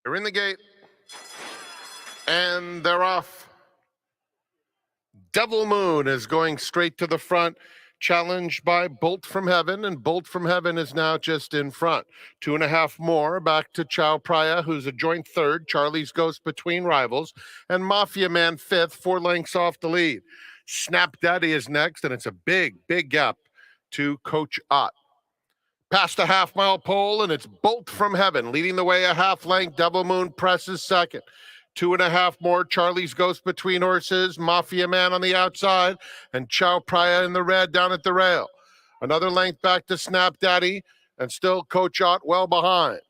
They're in the gate, and they're off. Devil Moon is going straight to the front, challenged by Bolt from Heaven, and Bolt from Heaven is now just in front. 2.5 more back to Chow Praya, who's a joint third. Charlie's Ghost between rivals, and Mafia Man fifth, 4 lengths off the lead. Snap Daddy is next, and it's a big gap to Coach Ott. Past a half-mile pole, and it's Bolt from Heaven leading the way a half length. Devil Moon presses second. 2.5 more. Charlie's Ghost between horses. Mafia Man on the outside, and Chow Praya in the red down at the rail. Another length back to Snap Daddy, and still Coach Ott well behind.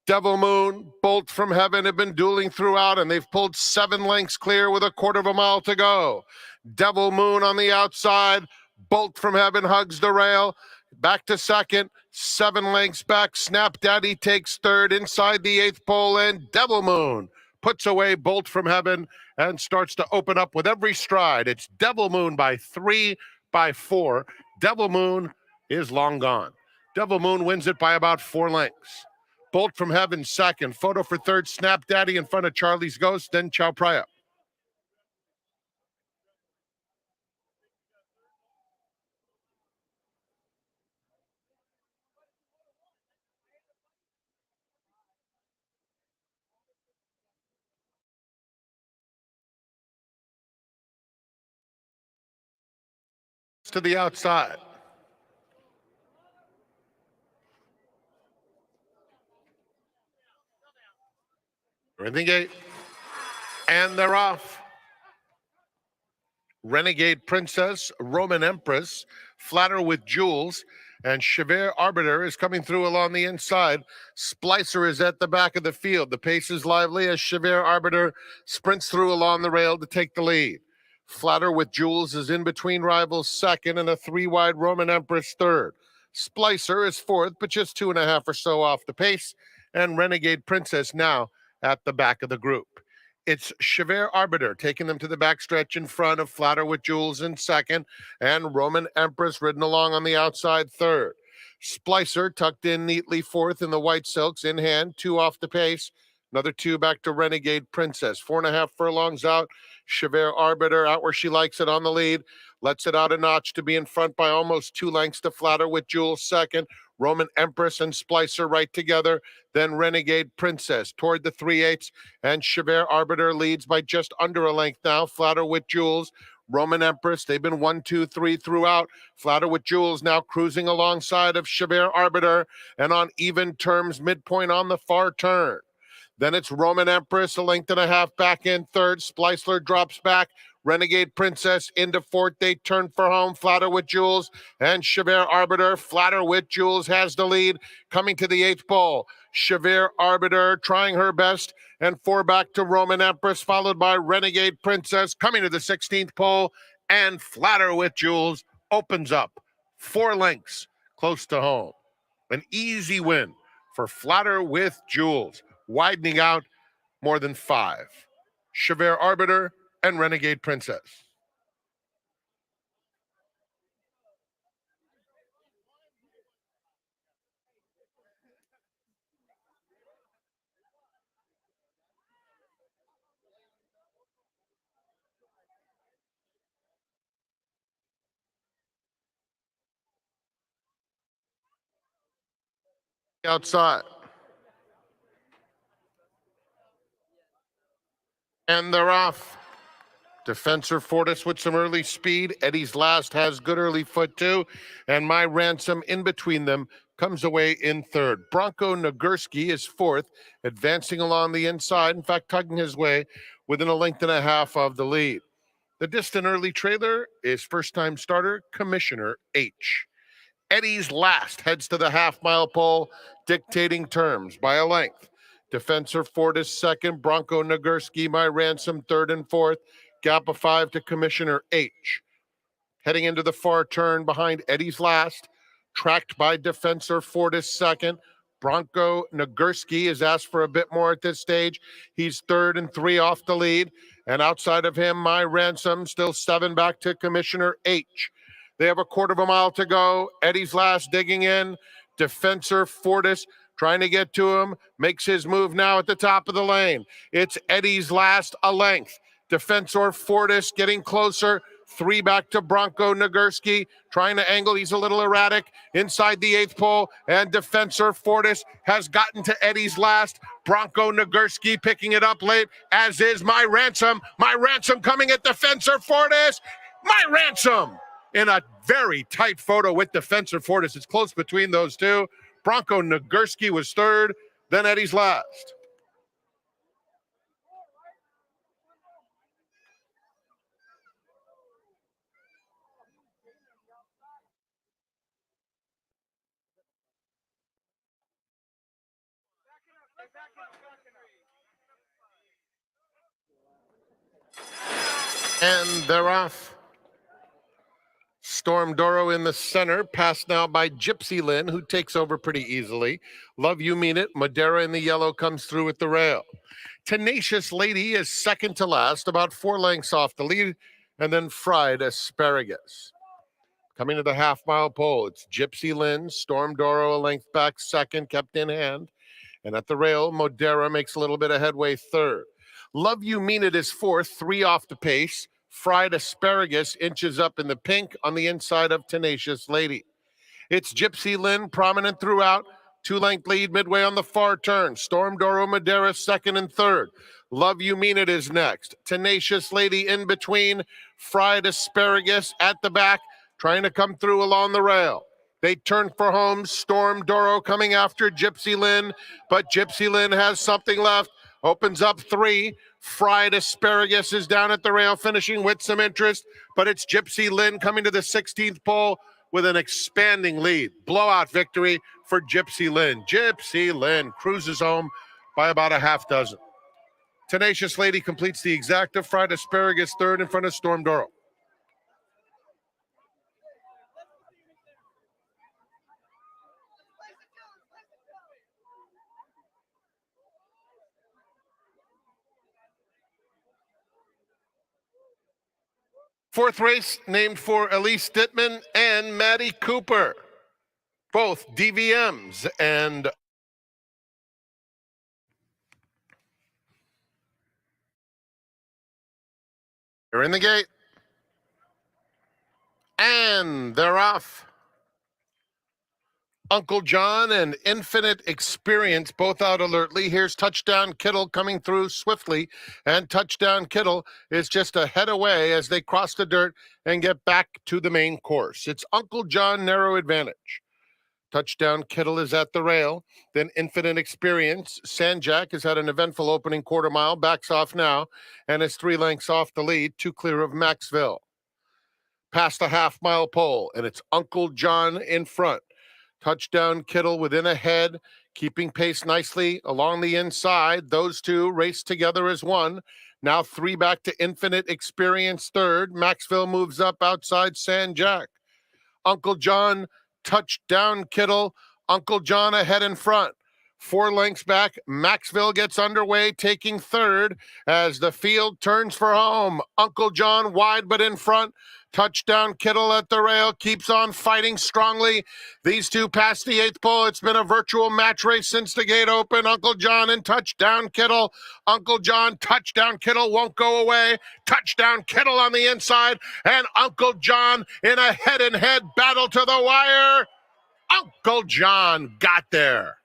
Devil Moon, Bolt from Heaven have been dueling throughout, and they've pulled 7 lengths clear with 1/4 mile to go. Devil Moon on the outside. Bolt from Heaven hugs the rail. Back to second, 7 lengths back. Snap Daddy takes third inside the 8th pole, and Devil Moon puts away Bolt from Heaven and starts to open up with every stride. It's Devil Moon by 3, by 4. Devil Moon is long gone. Devil Moon wins it by about 4 lengths. Bolt from Heaven second. Photo for third. Snap Daddy in front of Charlie's Ghost, then Chow Praya. To the outside. They're in the gate, and they're off. Renegade Princess, Roman Empress, Flatter with Jewels, and Chevet Arbiter is coming through along the inside. Splicer is at the back of the field. The pace is lively as Chevet Arbiter sprints through along the rail to take the lead. Flatter with Jewels is in between rivals second, and a 3-wide Roman Empress third. Splicer is fourth, but just 2.5 or so off the pace, and Renegade Princess now at the back of the group. It's Chevet Arbiter taking them to the backstretch in front of Flatter with Jewels in second, and Roman Empress ridden along on the outside third. Splicer tucked in neatly fourth in the white silks in hand, 2 off the pace. Another 2 back to Renegade Princess. 4.5 furlongs out. Chevet Arbiter out where she likes it on the lead. Lets it out a notch to be in front by almost 2 lengths to Flatter with Jewels second. Roman Empress and Splicer right together. Then Renegade Princess toward the 3/8, and Chevet Arbiter leads by just under a length now. Flatter with Jewels, Roman Empress, they've been 1, 2, 3 throughout. Flatter with Jewels now cruising alongside of Chevet Arbiter, and on even terms, midpoint on the far turn. Then it's Roman Empress, 1.5 back in third. Splicer drops back. Renegade Princess into fourth. They turn for home. Flatter with Jewels and Chevet Arbiter. Flatter with Jewels has the lead. Coming to the 8th pole. Chevet Arbiter trying her best, and 4 back to Roman Empress, followed by Renegade Princess. Coming to the 16th pole, and Flatter with Jewels opens up 4 lengths close to home. An easy win for Flatter with Jewels, widening out more than 5. Chevet Arbiter and Renegade Princess. Outside. And they're off. Defensor Fortis with some early speed. Eddie's Last has good early foot too. And My Ransom in between them comes away in third. Bronco Nagurski is fourth, advancing along the inside. In fact, tugging his way within 1.5 lengths of the lead. The distant early trailer is first-time starter Commissioner H. Eddie's Last heads to the half-mile pole, dictating terms by a length. Defensor Fortis second, Bronco Nagurski, My Ransom third and fourth. Gap of 5 to Commissioner H. Heading into the far turn behind Eddie's Last, tracked by Defensor Fortis second. Bronco Nagurski is asked for a bit more at this stage. He's third and 3 off the lead. And outside of him, My Ransom, still 7 back to Commissioner H. They have 1/4 mile to go. Eddie's Last digging in. Defensor Fortis trying to get to him, makes his move now at the top of the lane. It's Eddie's Last, a length. Defensor Fortis getting closer. 3 back to Bronco Nagurski, trying to angle. He's a little erratic inside the 8th pole, and Defensor Fortis has gotten to Eddie's Last. Bronco Nagurski picking it up late, as is My Ransom. My Ransom coming at Defensor Fortis. My Ransom in a very tight photo with Defensor Fortis. It's close between those two. Bronco Nagurski was third, then Eddie's Last. And they're off. Storm Doro in the center, passed now by Gypsy Lynn, who takes over pretty easily. Love You Mean It, Madeira in the yellow comes through at the rail. Tenacious Lady is second to last, about 4 lengths off the lead, and then Fried Asparagus. Coming to the half-mile pole, it's Gypsy Lynn, Storm Doro a length back second, kept in hand. And at the rail, Madeira makes a little bit of headway third. Love You Mean It is fourth, 3 off the pace. Fried Asparagus inches up in the pink on the inside of Tenacious Lady. It's Gypsy Lynn, prominent throughout. 2-length lead midway on the far turn. Storm Doro Madeira second and third. Love You Mean It is next. Tenacious Lady in between. Fried Asparagus at the back, trying to come through along the rail. They turn for home. Storm Doro coming after Gypsy Lynn, but Gypsy Lynn has something left. Opens up 3. Fried Asparagus is down at the rail, finishing with some interest, but it's Gypsy Lynn coming to the 16th pole with an expanding lead. Blowout victory for Gypsy Lynn. Gypsy Lynn cruises home by about a half dozen. Tenacious Lady completes the exacta. Fried Asparagus third in front of Storm Doro. Fourth race named for Elise Dittman and Maddie Cooper, both DVMs, and they're in the gate. And they're off. Uncle John and Infinite Experience both out alertly. Here's Touchdown Kittle coming through swiftly, and Touchdown Kittle is just a head away as they cross the dirt and get back to the main course. It's Uncle John narrow advantage. Touchdown Kittle is at the rail. Then Infinite Experience. Sanjak has had an eventful opening quarter mile, backs off now, and is 3 lengths off the lead, 2 clear of Maxville. Past the half-mile pole, and it's Uncle John in front. Touchdown Kittle within a head, keeping pace nicely along the inside. Those two race together as one. Now 3 back to Infinite Experience third. Maxville moves up outside Sanjak. Uncle John, Touchdown Kittle. Uncle John ahead in front. 4 lengths back. Maxville gets underway, taking third as the field turns for home. Uncle John wide but in front. Touchdown Kittle at the rail, keeps on fighting strongly. These two pass the 8th pole. It's been a virtual match race since the gate open. Uncle John and Touchdown Kittle. Uncle John, Touchdown Kittle won't go away. Touchdown Kittle on the inside, and Uncle John in a head-and-head battle to the wire. Uncle John got there.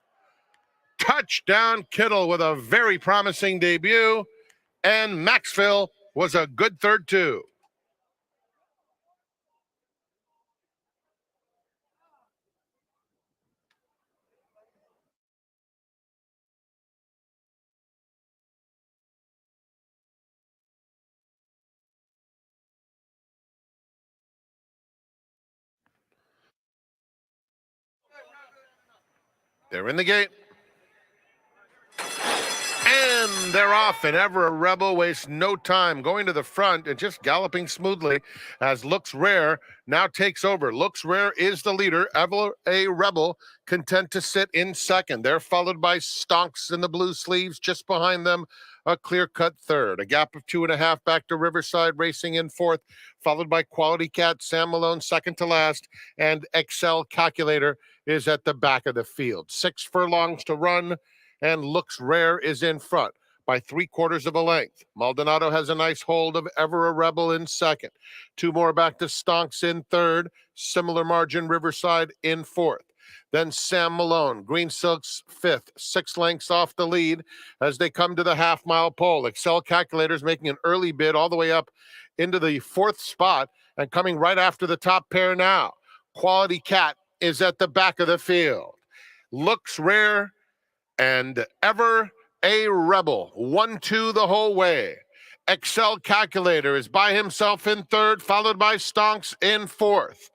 Touchdown Kittle with a very promising debut, and Maxville was a good third too. They're in the gate. And they're off, and Ever a Rebel wastes no time going to the front and just galloping smoothly as Looks Rare now takes over. Looks Rare is the leader. Ever a Rebel content to sit in second. They're followed by Stonks in the blue sleeves just behind them. a clear-cut third. A gap of 2.5 back to Riverside racing in fourth, followed by Quality Cat, Sam Malone second to last, and Excel Calculator is at the back of the field. 6 furlongs to run, and Looks Rare is in front by 3/4 of a length. Maldonado has a nice hold of Ever a Rebel in second. 2 more back to Stonks in third. Similar margin, Riverside in fourth. Then Sam Malone, Green Silks fifth, 6 lengths off the lead as they come to the half-mile pole. Excel Calculator's making an early bid all the way up into the fourth spot and coming right after the top pair now. Quality Cat is at the back of the field. Looks Rare and Ever a Rebel, 1-2 the whole way. Excel Calculator is by himself in third, followed by Stonks in fourth.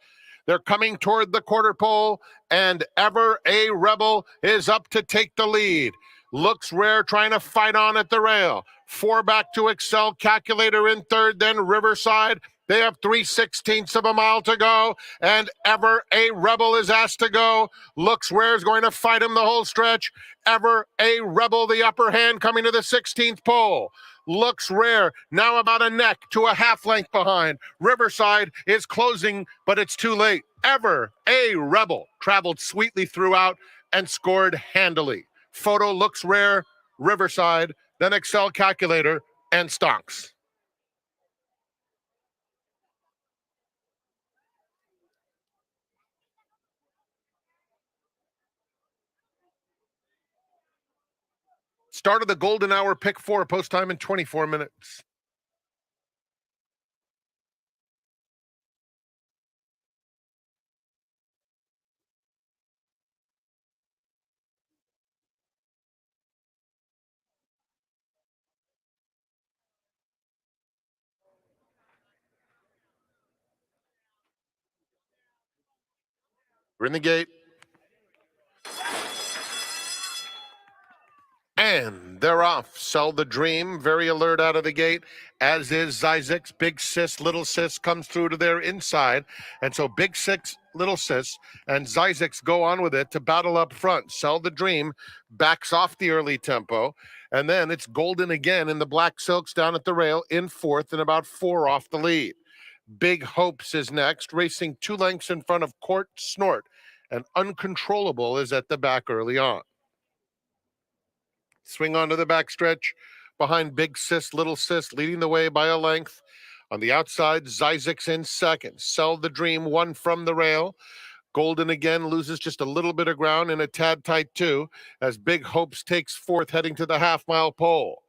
They're coming toward the quarter pole, and Ever a Rebel is up to take the lead. Looks Rare trying to fight on at the rail. 4 back to Excel Calculator in third, then Riverside. They have 3/16 of a mile to go, and Ever a Rebel is asked to go. Looks Rare is going to fight him the whole stretch. Ever a Rebel, the upper hand, coming to the 16th pole. Looks Rare now about a neck to a half length behind. Riverside is closing, but it's too late. Ever a Rebel traveled sweetly throughout and scored handily. Photo Looks Rare, Riverside, then Excel Calculator, and Stonks. Start of the golden hour, pick 4, post time in 24 minutes. We're in the gate. And they're off. Sell the Dream, very alert out of the gate, as is Zizek's. Big Sis, Little Sis comes through to their inside. And so Big Sis, Little Sis, and Zizek's go on with it to battle up front. Sell the Dream backs off the early tempo. And then it's Golden again in the black silks down at the rail in fourth and about 4 off the lead. Big Hopes is next, racing 2 lengths in front of Court Snort. And Uncontrollable is at the back early on. Swing onto the backstretch behind Big Sis, Little Sis, leading the way by a length. On the outside, Zizek's in second. Sell the Dream, 1 from the rail. Golden again loses just a little bit of ground in a tad tight 2 as Big Hopes takes fourth, heading to the half-mile pole.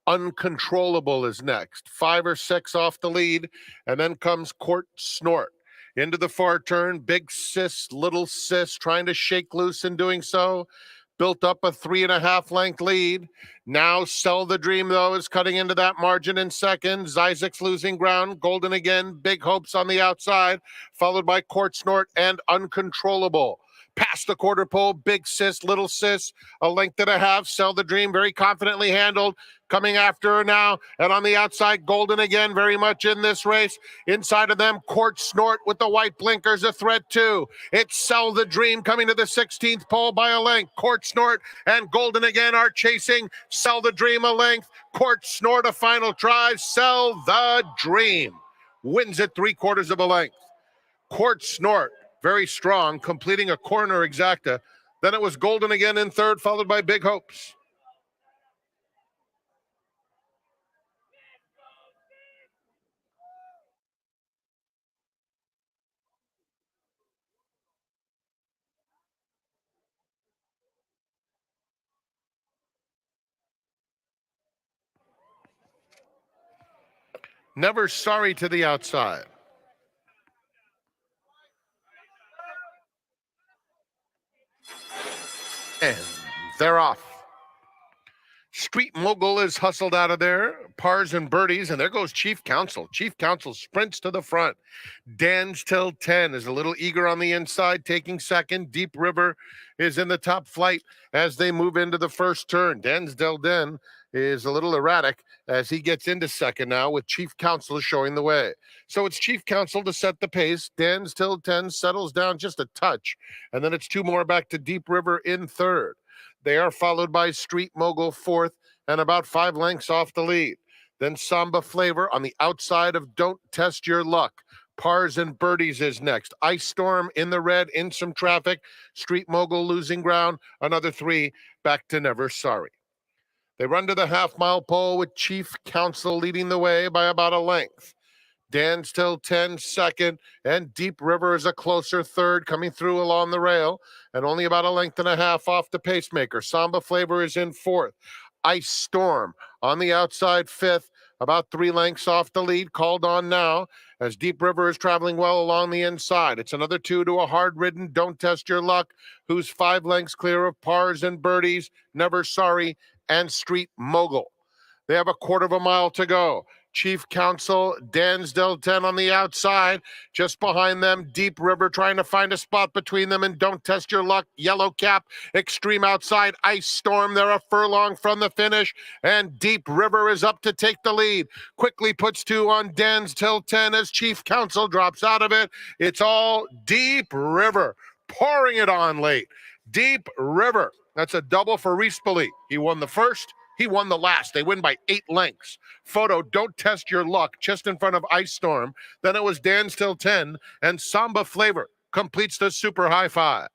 Uncontrollable is next, 5 or 6 off the lead, and then comes Court Snort. Into the far turn, Big Sis, Little Sis trying to shake loose in doing so. Built up a 3.5 length lead. Now Sell the Dream, though, is cutting into that margin in second. Zizek's losing ground. Golden again. Big Hopes on the outside, followed by Court Snort and Uncontrollable. Past the quarter pole, Big Sis, Little Sis, a length and a half. Sell the Dream, very confidently handled. Coming after her now, and on the outside, Golden again, very much in this race. Inside of them, Court Snort with the white blinkers, a threat too. It's Sell the Dream coming to the 16th pole by a length. Court Snort and Golden again are chasing. Sell the Dream a length. Court Snort a final try. Sell the Dream wins it 3/4 of a length. Court Snort, very strong, completing a corner exacta. Then it was Golden again in third, followed by Big Hopes. Never Sorry to the outside. And they're off. Street Mogul is hustled out of there. Pars and birdies, and there goes Chief Counsel. Chief Counsel sprints to the front. Dan's Till 10 is a little eager on the inside, taking second. Deep River is in the top flight as they move into the first turn. Dan's Till 10 is a little erratic as he gets into second now, with Chief Counsel showing the way. So it's Chief Counsel to set the pace. Dan's Till 10 settles down just a touch, and then it's 2 more back to Deep River in third. They are followed by Street Mogul fourth, and about 5 lengths off the lead. Then Samba Flavor on the outside of Don't Test Your Luck. Pars and Birdies is next. Ice Storm in the red, in some traffic. Street Mogul losing ground. Another 3 back to Never Sorry. They run to the half-mile pole with Chief Counsel leading the way by about a length. Dan still 10 second, and Deep River is a closer third coming through along the rail, and only about a length and a half off the pacemaker. Samba Flavor is in fourth. Ice Storm on the outside fifth, about 3 lengths off the lead, called on now as Deep River is traveling well along the inside. It's another 2 to a hard-ridden Don't Test Your Luck, who's 5 lengths clear of Pars and Birdies, Never Sorry, and Street Mogul. They have a quarter of a mile to go. Chief Counsel, Dansdale 10 on the outside. Just behind them, Deep River trying to find a spot between them, and Don't Test Your Luck, Yellow Cap, extreme outside, Ice Storm. They're a furlong from the finish, and Deep River is up to take the lead. Quickly puts 2 on Dansdale 10 as Chief Counsel drops out of it. It's all Deep River, pouring it on late. Deep River. That's a double for Rispoli. He won the first. He won the last. They win by 8 lengths. Photo, Don't Test Your Luck, just in front of Ice Storm. Then it was Dansdale 10, and Samba Flavor completes the super high 5.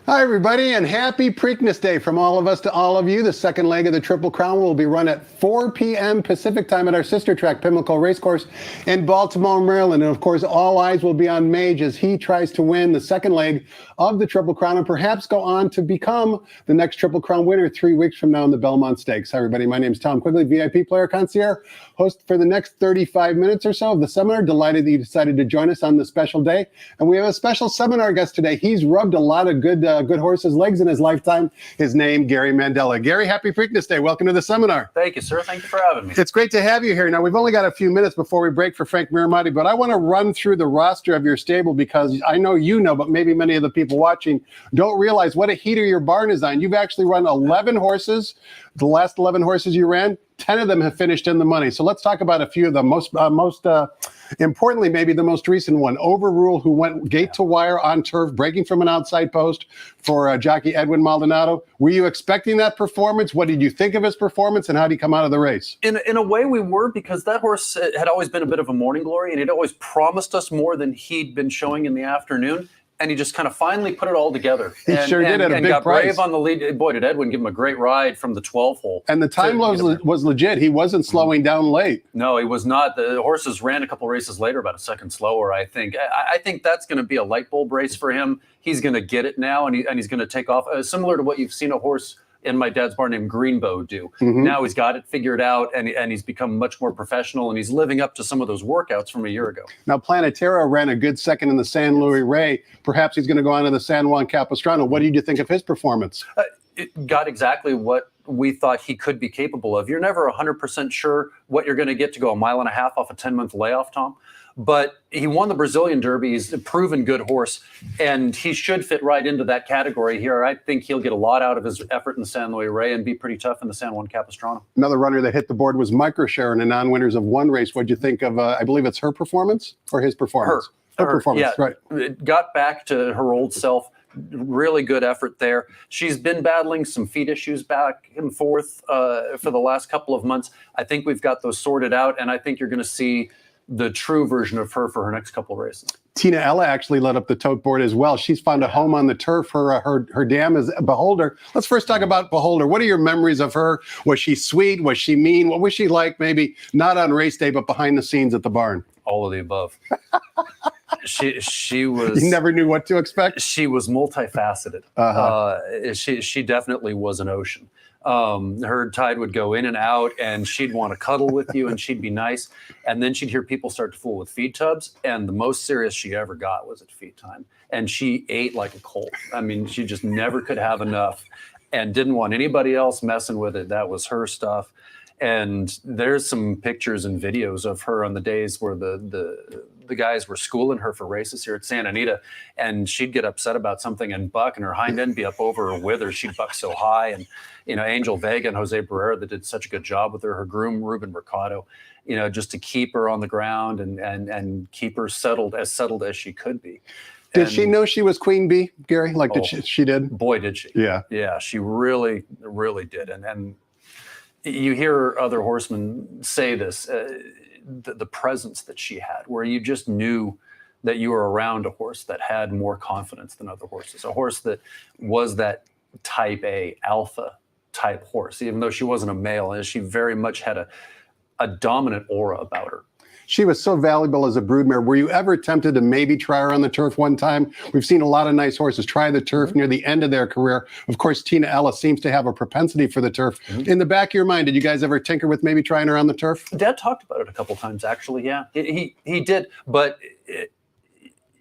Hi, everybody, and happy Preakness Day from all of us to all of you. The second leg of the Triple Crown will be run at 4 p.m. Pacific time at our sister track, Pimlico Racecourse in Baltimore, Maryland. And of course, all eyes will be on Mage as he tries to win the second leg of the Triple Crown and perhaps go on to become the next Triple Crown winner 3 weeks from now in the Belmont Stakes. Hi, everybody. My name is Tom Quigley, VIP player concierge, host for the next 35 minutes or so of the seminar. Delighted that you decided to join us on this special day. And we have a special seminar guest today. He's rubbed a lot of good horses' legs in his lifetime. His name, Gary Mandella. Gary, happy Preakness Day. Welcome to the seminar. Thank you, sir. Thank you for having me. It's great to have you here. Now, we've only got a few minutes before we break for Frank Miramati, but I want to run through the roster of your stable because I know you know, but maybe many of the people watching don't realize what a heater your barn is on. You've actually run 11 horses. The last 11 horses you ran, 10 of them have finished in the money. So let's talk about a few of them. Most importantly, maybe the most recent one, Overrule, who went gate to wire on turf, breaking from an outside post for jockey Edwin Maldonado. Were you expecting that performance? What did you think of his performance, and how did he come out of the race? In a way, we were, because that horse had always been a bit of a morning glory, and he'd always promised us more than he'd been showing in the afternoon. And he just kind of finally put it all together. He sure did at a big got price. brave on the lead. Boy, did Edwin give him a great ride from the 12 hole. And the time was legit. He wasn't slowing down late. No, he was not. The horses ran a couple races later, about a second slower, I think. I think that's going to be a light bulb race for him. He's going to get it now, and he's going to take off. Similar to what you've seen a horse in my dad's barn named Greenbow do. Now he's got it figured out, and he's become much more professional, and he's living up to some of those workouts from a year ago. Now, Planetero ran a good second in the San Luis Rey. Perhaps he's going to go on to the San Juan Capistrano. What did you think of his performance? It got exactly what we thought he could be capable of. You're never 100% sure what you're going to get to go a mile and a half off a 10-month layoff, Tom. But he won the Brazilian Derby. He's a proven good horse, and he should fit right into that category here. I think he'll get a lot out of his effort in the San Luis Rey and be pretty tough in the San Juan Capistrano. Another runner that hit the board was Microshare in the non-winners of one race. What'd you think of, I believe it's her performance or his performance? Her performance, yeah, right. It got back to her old self. Really good effort there. She's been battling some feet issues back and forth for the last couple of months. I think we've got those sorted out, and I think you're going to see the true version of her for her next couple of races. Tina Ella actually led up the tote board as well. She's found a home on the turf. Her dam is Beholder. Let's first talk about Beholder. What are your memories of her? Was she sweet? Was she mean? What was she like? Maybe not on race day, but behind the scenes at the barn. All of the above. She was. You never knew what to expect. She was multifaceted. She definitely was an ocean. Her tide would go in and out, and she'd want to cuddle with you, and she'd be nice. And then she'd hear people start to fool with feed tubs, and the most serious she ever got was at feed time. And she ate like a colt. I mean, she just never could have enough and didn't want anybody else messing with it. That was her stuff. And there's some pictures and videos of her on the days where the guys were schooling her for races here at Santa Anita, and she'd get upset about something and buck, and her hind end be up over her wither. She'd buck so high. And, you know, Angel Vega and Jose Barrera that did such a good job with her groom, Ruben Mercado, you know, just to keep her on the ground and keep her settled as she could be. Did she know she was Queen Bee, Gary? Like, did she did? Boy, did she. Yeah. Yeah, she really, really did. And you hear other horsemen say this, the presence that she had, where you just knew that you were around a horse that had more confidence than other horses, a horse that was that type A alpha type horse, even though she wasn't a male, and she very much had a dominant aura about her. She was so valuable as a broodmare. Were you ever tempted to maybe try her on the turf one time? We've seen a lot of nice horses try the turf near the end of their career. Of course, Tina Ella seems to have a propensity for the turf. In the back of your mind, did you guys ever tinker with maybe trying her on the turf? Dad talked about it a couple times, actually. Yeah, he did, but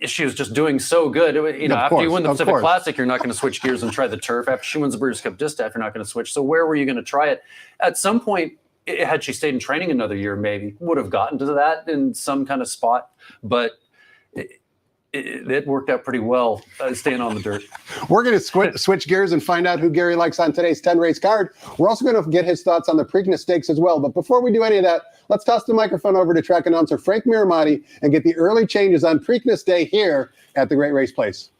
she was just doing so good. You know, after you win the Pacific Classic, you're not going to switch gears and try the turf. After she wins the Breeders' Cup Distaff, you're not going to switch. So where were you going to try it? At some point, had she stayed in training another year, maybe would have gotten to that in some kind of spot. But it worked out pretty well, staying on the dirt. We're going to switch gears and find out who Gary likes on today's 10-race card. We're also going to get his thoughts on the Preakness Stakes as well. But before we do any of that, let's toss the microphone over to track announcer Frank Miramati and get the early changes on Preakness Day here at the Great Race Place.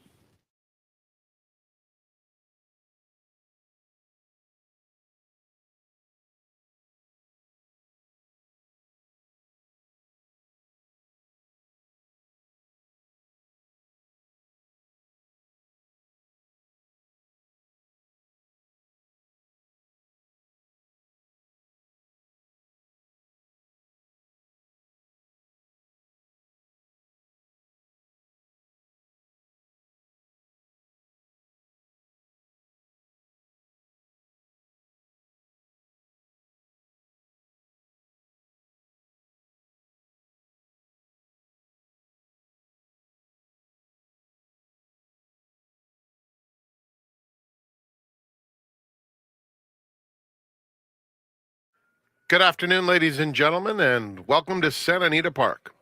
Good afternoon, ladies and gentlemen, and welcome to Santa Anita Park.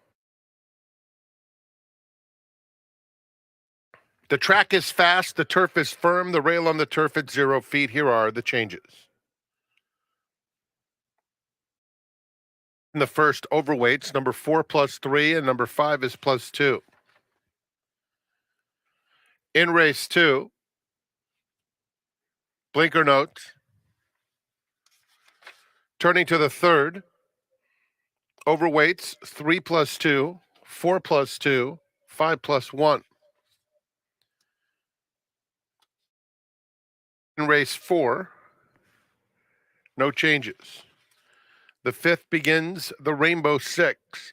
The track is fast, the turf is firm, the rail on the turf at 0 feet. Here are the changes. In the first, overweights, number 4 +3 and number 5 is +2. In race 2, blinker notes. Turning to the third, overweights, 3 +2, 4 +2, 5 +1. In race 4, no changes. The fifth begins the Rainbow Six,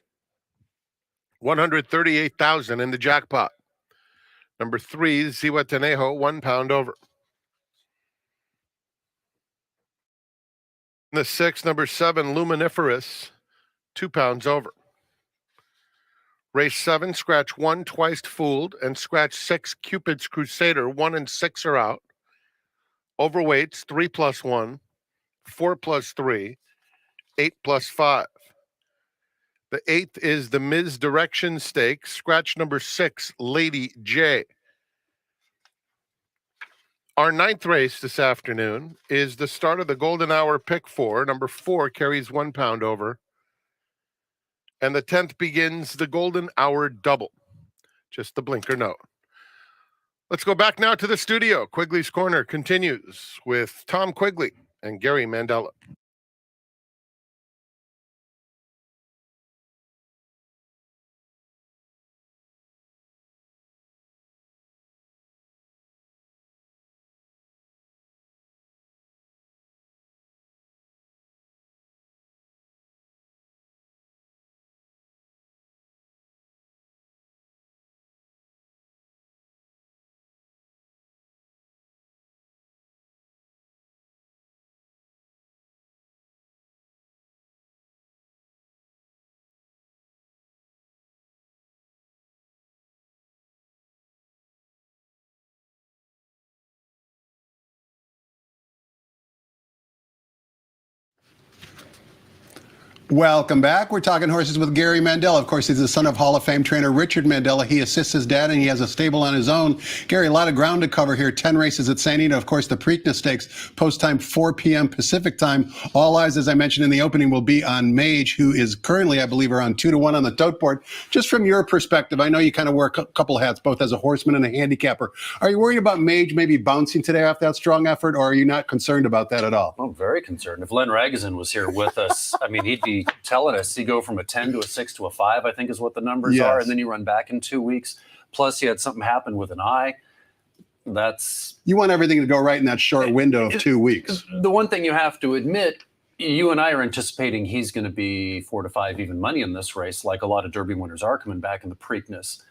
138,000 in the jackpot. Number 3, Zihuatanejo, 1 pound over. In the sixth, number 7, Luminiferous, 2 pounds over. Race 7, scratch 1, Twice Fooled, and scratch 6, Cupid's Crusader, 1 and 6 are out. Overweights, 3 +1, 4 +3, 8 +5. The eighth is the Ms. Direction Stakes, scratch number 6, Lady J. Our ninth race this afternoon is the start of the Golden Hour Pick 4. Number 4 carries 1 pound over. And the 10th begins the Golden Hour Double. Just the blinker note. Let's go back now to the studio. Quigley's Corner continues with Tom Quigley and Gary Mandella. Welcome back. We're talking horses with Gary Mandella. Of course, he's the son of Hall of Fame trainer Richard Mandella. He assists his dad, and he has a stable on his own. Gary, a lot of ground to cover here. 10 races at Santa Anita. Of course, the Preakness Stakes, post time 4 p.m. Pacific time. All eyes, as I mentioned in the opening, will be on Mage, who is currently, I believe, around 2-1 on the tote board. Just from your perspective, I know you kind of wear a couple hats, both as a horseman and a handicapper. Are you worried about Mage maybe bouncing today off that strong effort, or are you not concerned about that at all? I'm very concerned. If Len Ragozin was here with us, I mean, he'd be telling us you go from a 10 to a 6 to a 5, I think is what the numbers are, and then you run back in 2 weeks. Plus, you had something happen with an eye. You want everything to go right in that short window of 2 weeks. The one thing you have to admit, you and I are anticipating he's going to be 4 to 5 even money in this race, like a lot of Derby winners are coming back in the Preakness.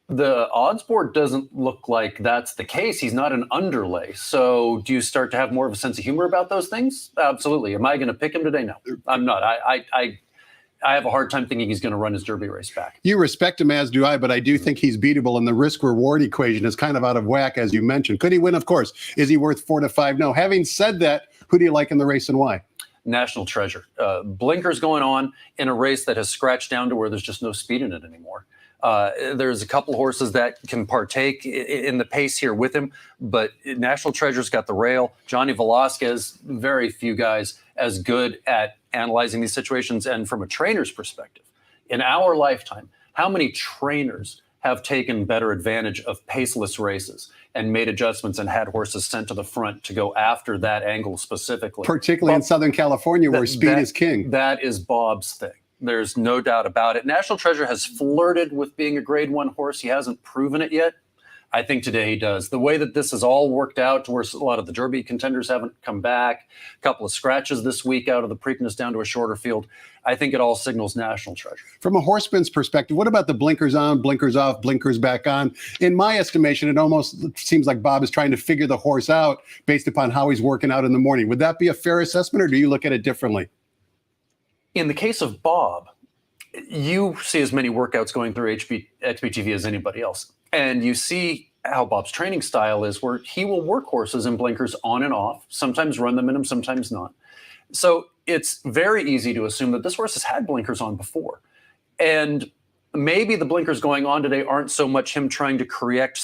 The odds board doesn't look like that's the case. He's not an underlay. So do you start to have more of a sense of humor about those things? Absolutely. Am I going to pick him today? No, I'm not. I have a hard time thinking he's going to run his Derby race back. You respect him, as do I, but I do think he's beatable, and the risk-reward equation is kind of out of whack, as you mentioned. Could he win? Of course. Is he worth 4 to 5? No. Having said that, who do you like in the race and why? National Treasure. Blinkers going on in a race that has scratched down to where there's just no speed in it anymore. There's a couple horses that can partake in the pace here with him, but National Treasure's got the rail. Johnny Velasquez, very few guys as good at analyzing these situations. And from a trainer's perspective, in our lifetime, how many trainers have taken better advantage of paceless races and made adjustments and had horses sent to the front to go after that angle specifically? Particularly in Southern California, where speed is king. That is Bob's thing. There's no doubt about it. National Treasure has flirted with being a grade 1 horse. He hasn't proven it yet. I think today he does. The way that this has all worked out to where a lot of the Derby contenders haven't come back, a couple of scratches this week out of the Preakness down to a shorter field, I think it all signals National Treasure. From a horseman's perspective, what about the blinkers on, blinkers off, blinkers back on? In my estimation, it almost seems like Bob is trying to figure the horse out based upon how he's working out in the morning. Would that be a fair assessment, or do you look at it differently? In the case of Bob, you see as many workouts going through XBTV as anybody else. And you see how Bob's training style is, where he will work horses in blinkers on and off, sometimes run them in them, sometimes not. So it's very easy to assume that this horse has had blinkers on before. And maybe the blinkers going on today aren't so much him trying to correct,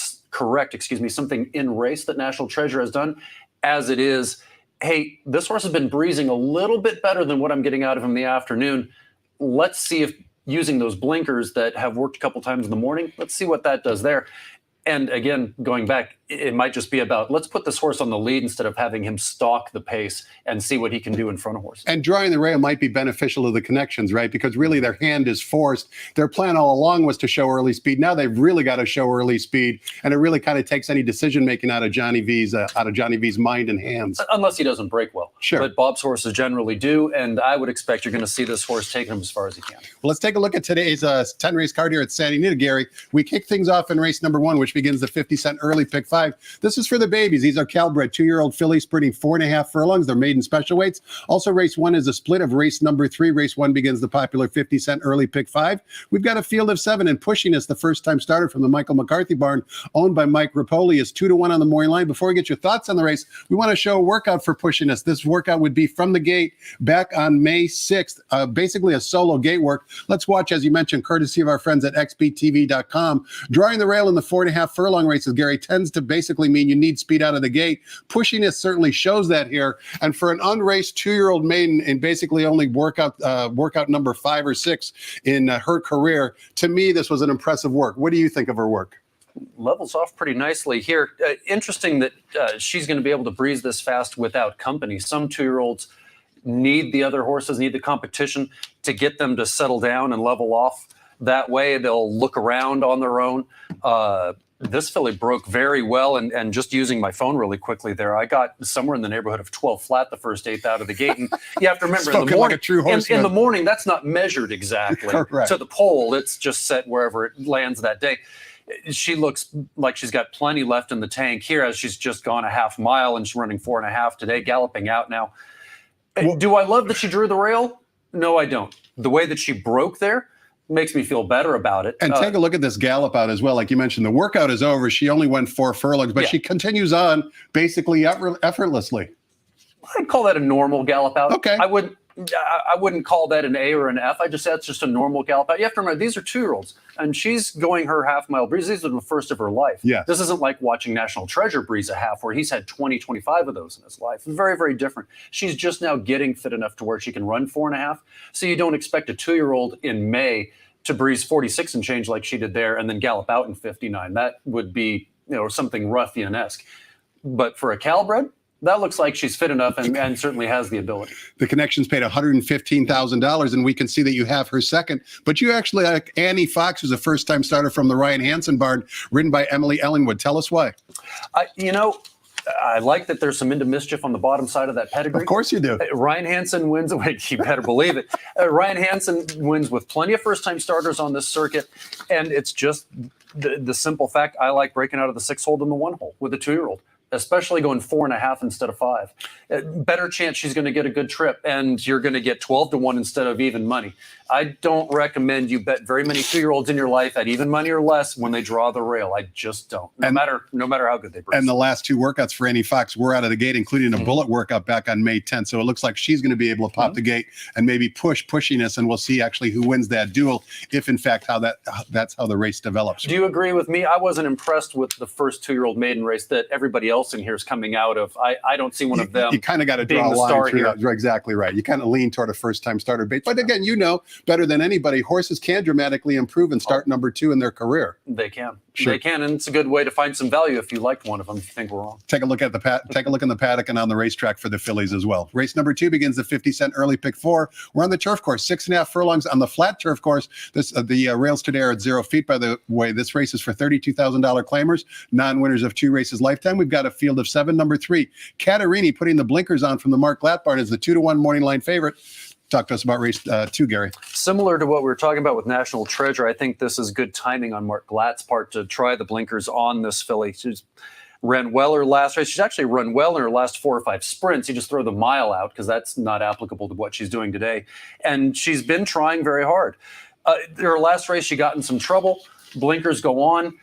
something in race that National Treasure has done, as it is, hey, this horse has been breezing a little bit better than what I'm getting out of him in the afternoon. Let's see if using those blinkers that have worked a couple times in the morning, let's see what that does there. And again, going back, it might just be about, let's put this horse on the lead instead of having him stalk the pace and see what he can do in front of horses. And drawing the rail might be beneficial to the connections, right? Because really their hand is forced. Their plan all along was to show early speed. Now they've really got to show early speed, and it really kind of takes any decision making out of Johnny V's mind and hands. Unless he doesn't break well. Sure. But Bob's horses generally do, and I would expect you're going to see this horse taking him as far as he can. Well, let's take a look at today's 10 race card here at Santa Anita, Gary. We kick things off in race number 1, which begins the 50-cent early pick 5. This is for the babies. These are Calbred 2-year-old fillies sprinting 4.5 furlongs. They're maiden special weights. Also, race 1 is a split of race number 3. Race 1 begins the popular 50-cent early pick 5. We've got a field of 7, and Pushing Us, the first-time starter from the Michael McCarthy barn, owned by Mike Rapoli, is 2-1 on the morning line. Before we get your thoughts on the race, we want to show a workout for Pushing Us. This workout would be from the gate back on May 6th, basically a solo gate work. Let's watch, as you mentioned, courtesy of our friends at xbtv.com. Drawing the rail in the 4.5 furlong races, Gary, tends to basically mean you need speed out of the gate. Pushing Us certainly shows that here. And for an unraced 2-year-old maiden in basically only workout number 5 or 6 in her career, to me, this was an impressive work. What do you think of her work? Levels off pretty nicely here. Interesting that she's going to be able to breeze this fast without company. Some 2-year-olds need the other horses, need the competition to get them to settle down and level off. That way they'll look around on their own. This filly broke very well, and just using my phone really quickly there, I got somewhere in the neighborhood of 12 flat the first 8th out of the gate. And you have to remember, in the morning, like a true horseman. in the morning, that's not measured exactly to the pole. It's just set wherever it lands that day. She looks like she's got plenty left in the tank here, as she's just gone a half mile and she's running 4.5 today, galloping out now. Well, do I love that she drew the rail? No, I don't. The way that she broke there makes me feel better about it. And take a look at this gallop out as well. Like you mentioned, the workout is over. She only went 4 furlongs, but she continues on basically effortlessly. I'd call that a normal gallop out. Okay. I wouldn't call that an A or an F. That's just a normal gallop out. You have to remember, these are 2-year-olds, and she's going her half-mile breeze. These are the first of her life. Yeah. This isn't like watching National Treasure breeze a half, where he's had 20, 25 of those in his life. Very, very different. She's just now getting fit enough to where she can run 4.5. So you don't expect a 2-year-old in May to breeze 46 and change like she did there and then gallop out in 59. That would be, something ruffian-esque. But for a Calbred, that looks like she's fit enough and certainly has the ability. The connections paid $115,000, and we can see that you have her second. But you actually like Annie Fox, who's a first-time starter from the Ryan Hansen barn, ridden by Emily Ellingwood. Tell us why. I like that there's some into mischief on the bottom side of that pedigree. Of course you do. Ryan Hansen wins. You better believe it. Ryan Hansen wins with plenty of first-time starters on this circuit, and it's just the simple fact I like breaking out of the 6-hole than the 1-hole with a 2-year-old. Especially going 4.5 instead of 5. Better chance she's going to get a good trip, and you're going to get 12-1 instead of even money. I don't recommend you bet very many 2-year-olds in your life at even money or less when they draw the rail. I just don't. No matter how good they breeze. And the last 2 workouts for Annie Fox were out of the gate, including a bullet workout back on May 10th. So it looks like she's going to be able to pop the gate and maybe Pushing Us, and we'll see actually who wins that duel, if in fact that's how the race develops. Do you agree with me? I wasn't impressed with the first 2-year-old maiden race that everybody else in here is coming out of. I don't see one of them. You kind of got to draw a line through that. You're exactly right. You kind of lean toward a first-time starter bait. But again, better than anybody, horses can dramatically improve and start number 2 in their career. They can. Sure. They can, and it's a good way to find some value if you liked one of them, if you think we're wrong. Take a look in the paddock and on the racetrack for the fillies as well. Race number 2 begins the 50-cent early pick 4. We're on the turf course, 6.5 furlongs on the flat turf course. The rails today are at 0 feet, by the way. This race is for $32,000 claimers, non-winners of 2 races lifetime. We've got a field of 7. Number 3, Catarini, putting the blinkers on from the Mark Glatt barn, is the 2-1 morning line favorite. Talk to us about race 2, Gary. Similar to what we were talking about with National Treasure, I think this is good timing on Mark Glatt's part to try the blinkers on this filly. She's ran well her last race. She's actually run well in her last 4 or 5 sprints. You just throw the mile out because that's not applicable to what she's doing today. And she's been trying very hard. Her last race, she got in some trouble. Blinkers go on.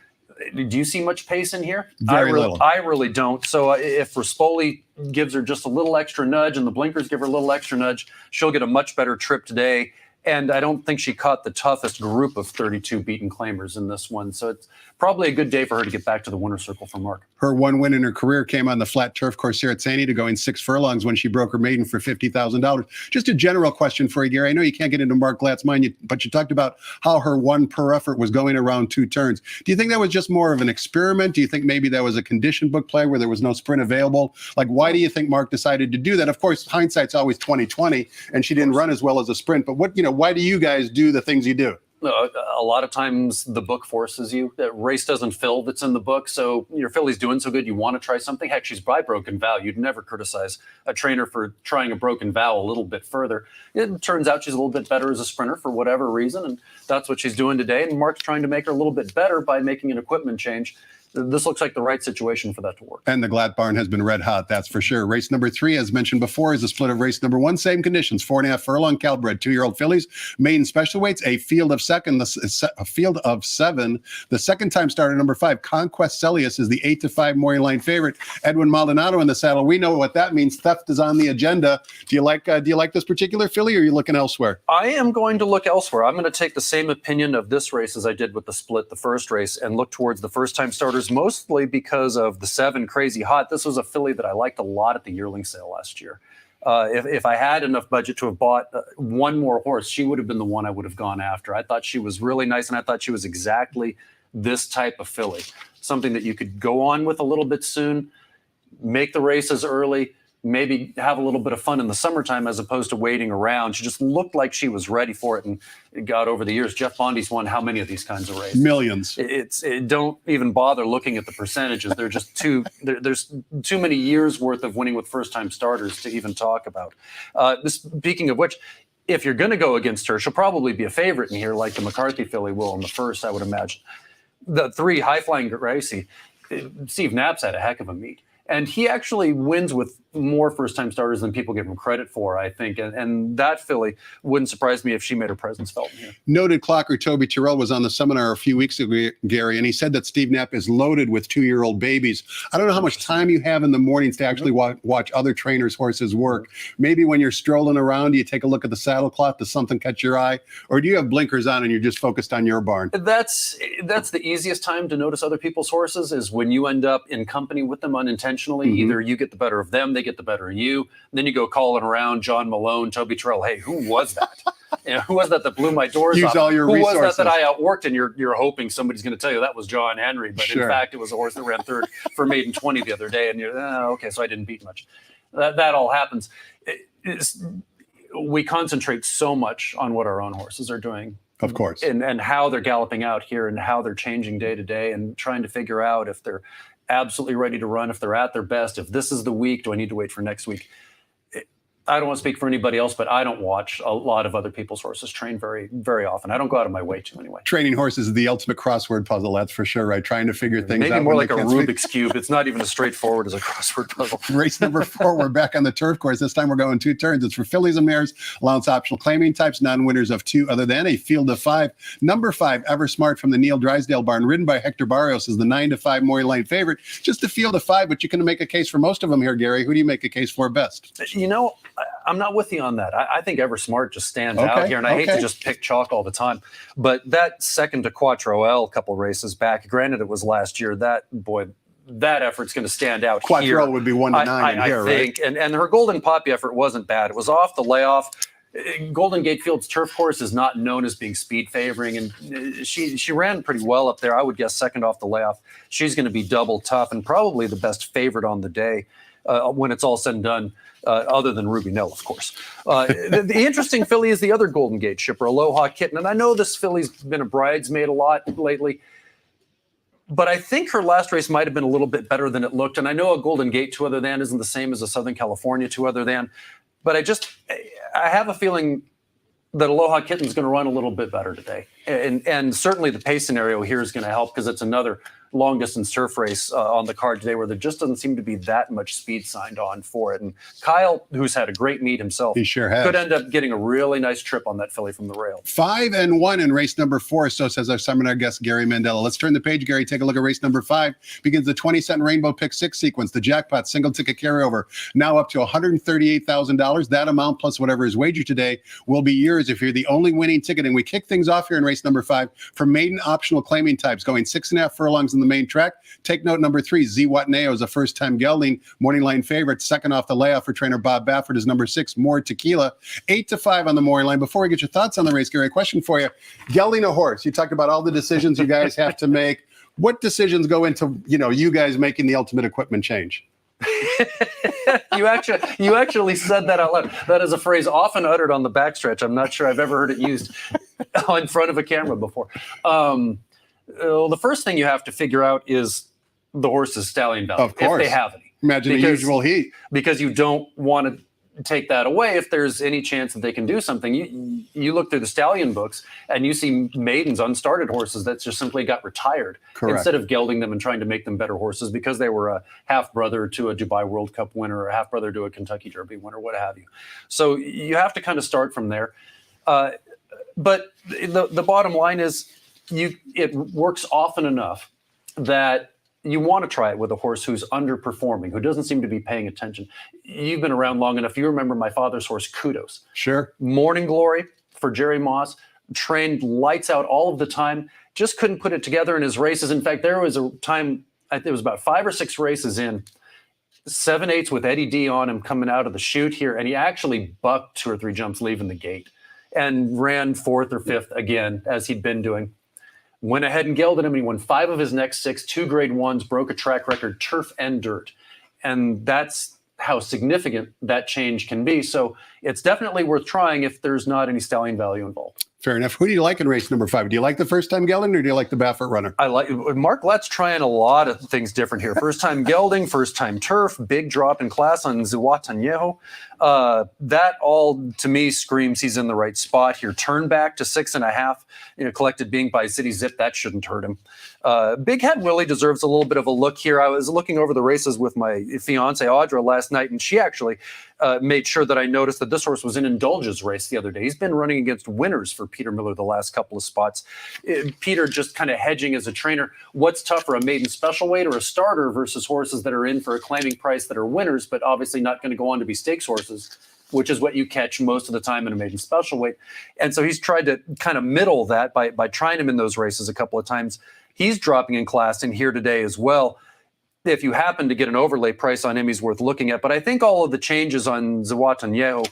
Do you see much pace in here? Very little. I really don't. So if Rispoli gives her just a little extra nudge and the blinkers give her a little extra nudge, she'll get a much better trip today. And I don't think she caught the toughest group of 32 beaten claimers in this one. So it's probably a good day for her to get back to the winner's circle for Mark. Her one win in her career came on the flat turf course here at St. Anita, going 6 furlongs when she broke her maiden for $50,000. Just a general question for you, Gary. I know you can't get into Mark Glatt's mind, but you talked about how her one per effort was going around 2 turns. Do you think that was just more of an experiment? Do you think maybe that was a condition book play where there was no sprint available? Like, why do you think Mark decided to do that? Of course, hindsight's always 20/20, and she didn't run as well as a sprint. But why do you guys do the things you do? A lot of times the book forces you. That race doesn't fill that's in the book. So your filly's doing so good, you want to try something. Heck, she's by Broken Vow. You'd never criticize a trainer for trying a Broken Vow a little bit further. It turns out she's a little bit better as a sprinter for whatever reason, and that's what she's doing today. And Mark's trying to make her a little bit better by making an equipment change. This looks like the right situation for that to work. And the Glatt barn has been red hot, that's for sure. Race number 3, as mentioned before, is a split of race number 1. Same conditions, 4.5 furlong Calbred, 2-year-old fillies, maiden special weights, a field of 7. The second time starter, number 5, Conquest Celius, is the 8-5 Maury Line favorite. Edwin Maldonado in the saddle. We know what that means. Theft is on the agenda. Do you like this particular filly, or are you looking elsewhere? I am going to look elsewhere. I'm going to take the same opinion of this race as I did with the split, the first race, and look towards the first time starters, mostly because of the 7 Crazy Hot. This was a filly that I liked a lot at the yearling sale last year. If I had enough budget to have bought one more horse, she would have been the one I would have gone after. I thought she was really nice, and I thought she was exactly this type of filly, something that you could go on with a little bit soon, make the races early, maybe have a little bit of fun in the summertime as opposed to waiting around. She just looked like she was ready for it, and it got over the years. Jeff Bondy's won how many of these kinds of races? Millions. Don't even bother looking at the percentages. They're just there's too many years worth of winning with first-time starters to even talk about. Speaking of which, if you're going to go against her, she'll probably be a favorite in here, like the McCarthy filly will in the first, I would imagine. The 3, High Flying Gracie, Steve Knapp's had a heck of a meet. And he actually wins with more first-time starters than people give him credit for, I think. And that filly wouldn't surprise me if she made her presence felt here. Noted clocker Toby Terrell was on the seminar a few weeks ago, Gary, and he said that Steve Knapp is loaded with 2-year-old babies. I don't know how much time you have in the mornings to actually watch other trainers' horses work. Maybe when you're strolling around, do you take a look at the saddle cloth? Does something catch your eye? Or do you have blinkers on and you're just focused on your barn? That's the easiest time to notice other people's horses, is when you end up in company with them unintentionally. Mm-hmm. Either you get the better of them, they get the better of you. Then you go calling around John Malone, Toby Terrell. Hey, who was that? Who was that blew my doors Use off? all your resources. Who was that I outworked? And you're hoping somebody's going to tell you that was John Henry. But Sure. In fact, it was a horse that ran 3rd for maiden 20 the other day. And you're, okay, so I didn't beat much. That all happens. We concentrate so much on what our own horses are doing. Of course. And how they're galloping out here and how they're changing day to day and trying to figure out if they're absolutely ready to run, if they're at their best, if this is the week, do I need to wait for next week? I don't want to speak for anybody else, but I don't watch a lot of other people's horses train very, very often. I don't go out of my way to anyway. Training horses is the ultimate crossword puzzle, that's for sure, right? Trying to figure things out. Maybe more like a Rubik's Cube. It's not even as straightforward as a crossword puzzle. Race number 4, we're back on the turf course. This time we're going 2 turns. It's for fillies and mares, allowance optional claiming types, non-winners of 2 other than a field of 5. Number 5, Ever Smart from the Neil Drysdale barn, ridden by Hector Barrios, is the 9-5 Maury Line favorite. Just a field of 5, but you can make a case for most of them here, Gary. Who do you make a case for best? I'm not with you on that. I think Ever Smart just stands out here, and I hate to just pick chalk all the time. But that second to Quattro L a couple races back, granted it was last year, that effort's going to stand out Quattro here. L would be 1-9 in here, I think. Right? And her Golden Poppy effort wasn't bad. It was off the layoff. Golden Gate Field's turf course is not known as being speed favoring, and she ran pretty well up there. I would guess second off the layoff. She's going to be double tough and probably the best favorite on the day when it's all said and done. Other than Ruby Nell, of course. The interesting filly is the other Golden Gate shipper, Aloha Kitten. And I know this filly's been a bridesmaid a lot lately, but I think her last race might have been a little bit better than it looked. And I know a Golden Gate 2 other than isn't the same as a Southern California 2 other than, but I have a feeling that Aloha Kitten's going to run a little bit better today. And certainly the pace scenario here is going to help because it's another long distance turf race on the card today where there just doesn't seem to be that much speed signed on for it. And Kyle, who's had a great meet himself, he sure has, could end up getting a really nice trip on that filly from the rail. 5-1 in race number 4. So says our seminar guest, Gary Mandella. Let's turn the page, Gary. Take a look at race number 5. Begins the 20-cent Rainbow Pick 6 sequence. The jackpot single ticket carryover now up to $138,000. That amount plus whatever is wagered today will be yours if you're the only winning ticket. And we kick things off here in race number 5 for maiden optional claiming types, going 6.5 furlongs in the main track. Take note, number 3, Z Watneo is a first-time gelding, morning line favorite. Second off the layoff for trainer Bob Baffert is number 6, More Tequila. 8-5 on the morning line. Before we get your thoughts on the race, Gary, a question for you. Gelding a horse, you talked about all the decisions you guys have to make. What decisions go into, you guys making the ultimate equipment change? You actually said that out loud. That is a phrase often uttered on the backstretch. I'm not sure I've ever heard it used in front of a camera before. The first thing you have to figure out is the horse's stallion value, of course, if they have any. Imagine the usual heat. Because you don't want to take that away if there's any chance that they can do something. You look through the stallion books and you see maidens, unstarted horses that just simply got retired. Correct. Instead of gelding them and trying to make them better horses because they were a half-brother to a Dubai World Cup winner or a half-brother to a Kentucky Derby winner, what have you. So you have to kind of start from there. But the bottom line is it works often enough that you want to try it with a horse who's underperforming, who doesn't seem to be paying attention. You've been around long enough. You remember my father's horse, Kudos. Sure. Morning Glory for Jerry Moss, trained lights out all of the time, just couldn't put it together in his races. In fact, there was a time, I think it was about 5 or 6 races in, 7/8 with Eddie D on him coming out of the chute here, and he actually bucked 2 or 3 jumps leaving the gate and ran 4th or 5th again, as he'd been doing. Went ahead and gelded him, and he won 5 of his next 6, 2 grade 1s, broke a track record, turf and dirt. And that's how significant that change can be. So it's definitely worth trying if there's not any stallion value involved. Fair enough. Who do you like in race number 5? Do you like the first-time gelding or do you like the Baffert runner? I like Mark Lett's trying a lot of things different here. First-time gelding, first-time turf, big drop in class on Ziwatanyeho. That all, to me, screams he's in the right spot here. Turn back to 6.5, collected being by City Zip, that shouldn't hurt him. Big Head Willie deserves a little bit of a look here. I was looking over the races with my fiance Audra last night, and she actually made sure that I noticed that this horse was in Indulge's race the other day. He's been running against winners for Peter Miller the last couple of spots. Peter just kind of hedging as a trainer. What's tougher, a maiden special weight or a starter versus horses that are in for a claiming price that are winners, but obviously not going to go on to be stakes horses, which is what you catch most of the time in a maiden special weight. And so he's tried to kind of middle that by trying him in those races a couple of times. He's dropping in class in here today as well. If you happen to get an overlay price on him, he's worth looking at. But I think all of the changes on Ziwatanyeho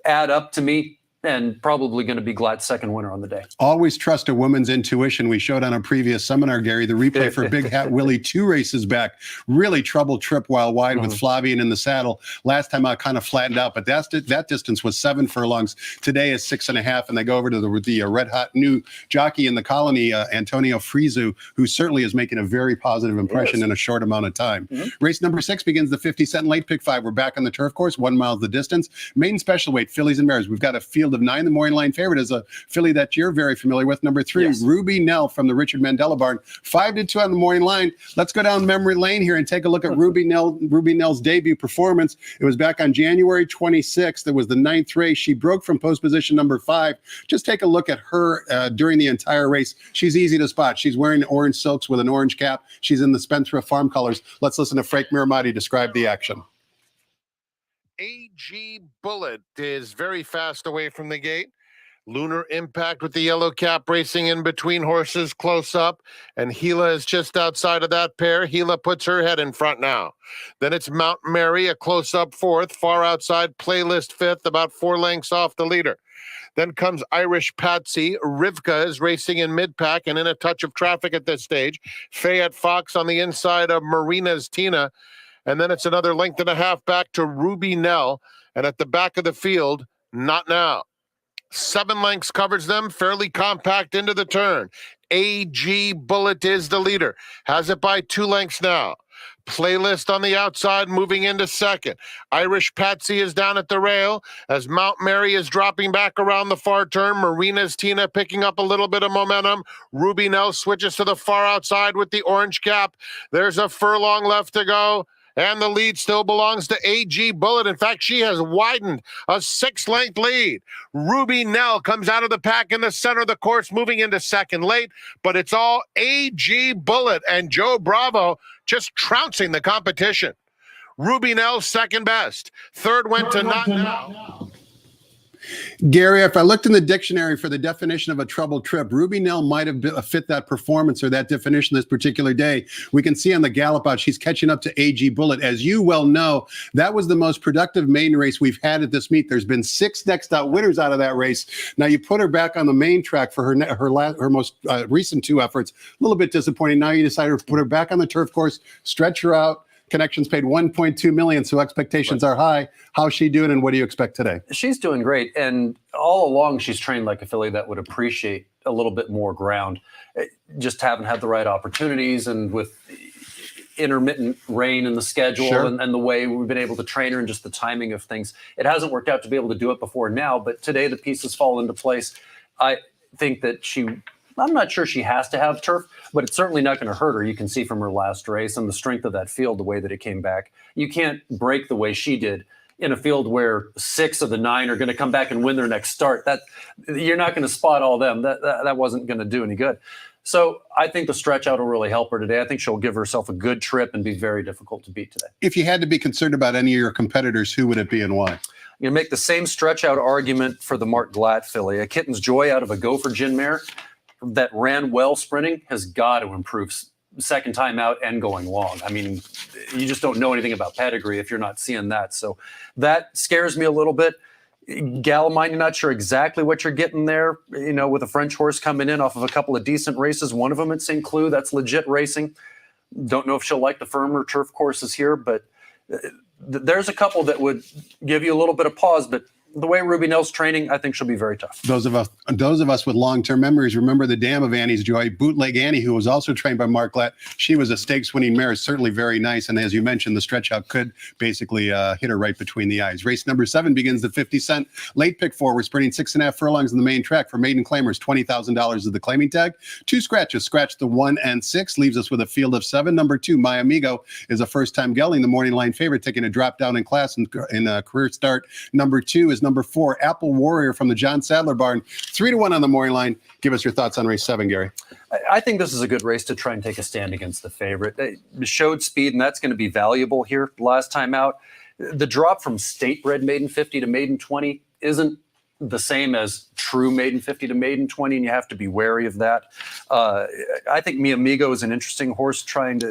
add up to me, and probably going to be Glatt's second winner on the day. Always trust a woman's intuition. We showed on a previous seminar, Gary, the replay for Big Hat Willie 2 races back. Really troubled trip while wide with Flavian in the saddle. Last time I kind of flattened out, but that distance was 7 furlongs. Today is 6.5, and they go over to the red-hot new jockey in the colony, Antonio Frizu, who certainly is making a very positive impression in a short amount of time. Race number 6 begins the 50-cent late pick 5. We're back on the turf course, 1 mile the distance. Maiden special weight, fillies and mares. We've got a field of 9. The morning line favorite is a filly that you're very familiar with, number 3, Ruby Nell from the Richard Mandella barn. 5-2 on the morning line. Let's go down memory lane here and take a look at Ruby Nell's debut performance. It was back on January 26th. It was the 9th race. She broke from post position number 5. Just take a look at her during the entire race. She's easy to spot. She's wearing orange silks with an orange cap. She's in the Spendthrift Farm colors. Let's listen to Frank Miramati describe the action. AG Bullet is very fast away from the gate. Lunar Impact with the yellow cap racing in between horses close up, and Gila is just outside of that pair. Gila puts her head in front now. Then it's Mount Mary, a close up 4th, far outside Playlist 5th, about 4 lengths off the leader. Then comes Irish Patsy. Rivka is racing in mid-pack and in a touch of traffic at this stage. Fayette Fox on the inside of Marina's Tina. And then it's another length and a half back to Ruby Nell. And at the back of the field, Not Now. 7 lengths covers them, fairly compact into the turn. AG Bullet is the leader. Has it by 2 lengths now. Playlist on the outside, moving into second. Irish Patsy is down at the rail as Mount Mary is dropping back around the far turn. Marina's Tina picking up a little bit of momentum. Ruby Nell switches to the far outside with the orange cap. There's a furlong left to go. And the lead still belongs to AG Bullet. In fact, she has widened a 6-length lead. Ruby Nell comes out of the pack in the center of the course, moving into second late. But it's all AG Bullet and Joe Bravo just trouncing the competition. Ruby Nell second best. Third went to Not Now. Gary, if I looked in the dictionary for the definition of a troubled trip, Ruby Nell might have fit that performance or that definition this particular day. We can see on the gallop out, she's catching up to AG Bullet. As you well know, that was the most productive maiden race we've had at this meet. There's been 6 next out winners out of that race. Now you put her back on the main track for her most recent 2 efforts. A little bit disappointing. Now you decided to put her back on the turf course, stretch her out. Connections paid $1.2 million, so expectations are high. How's she doing, and what do you expect today? She's doing great, and all along she's trained like a filly that would appreciate a little bit more ground. Just haven't had the right opportunities, and with intermittent rain in the schedule and the way we've been able to train her and just the timing of things, it hasn't worked out to be able to do it before now. But today the pieces fall into place. I think that I'm not sure she has to have turf, but it's certainly not going to hurt her. You can see from her last race and the strength of that field, the way that it came back. You can't break the way she did in a field where 6 of the 9 are going to come back and win their next start. That you're not going to spot all them. That wasn't going to do any good. So I think the stretch out will really help her today. I think she'll give herself a good trip and be very difficult to beat today. If you had to be concerned about any of your competitors, who would it be and why? You make the same stretch out argument for the Mark Glatt filly. A Kitten's Joy out of a Gopher Gin mare that ran well sprinting has got to improve second time out and going long. I mean, you just don't know anything about pedigree if you're not seeing that. So that scares me a little bit. Gallimine, you're not sure exactly what you're getting there, with a French horse coming in off of a couple of decent races. One of them at St. Cloud, that's legit racing. Don't know if she'll like the firmer turf courses here, but there's a couple that would give you a little bit of pause, but the way Ruby Nell's training, I think she'll be very tough. Those of us with long-term memories remember the dam of Annie's Joy, Bootleg Annie, who was also trained by Mark Glatt. She was a stakes-winning mare, certainly very nice. And as you mentioned, the stretch out could basically hit her right between the eyes. Race number 7 begins at 50 cent. Late pick 4, we're sprinting 6.5 furlongs in the main track. For maiden claimers, $20,000 is the claiming tag. 2 scratches, scratch the 1 and 6, leaves us with a field of 7. Number 2, My Amigo, is a first-time gelding, the morning line favorite, taking a drop down in class in a career start. Number 2 is number 4, Apple Warrior from the John Sadler barn. 3-1 on the morning line. Give us your thoughts on race 7, Gary. I think this is a good race to try and take a stand against the favorite. It showed speed, and that's going to be valuable here last time out. The drop from state bred maiden 50 to maiden 20 isn't the same as true maiden 50 to maiden 20, and you have to be wary of that. I think Mi Amigo is an interesting horse trying to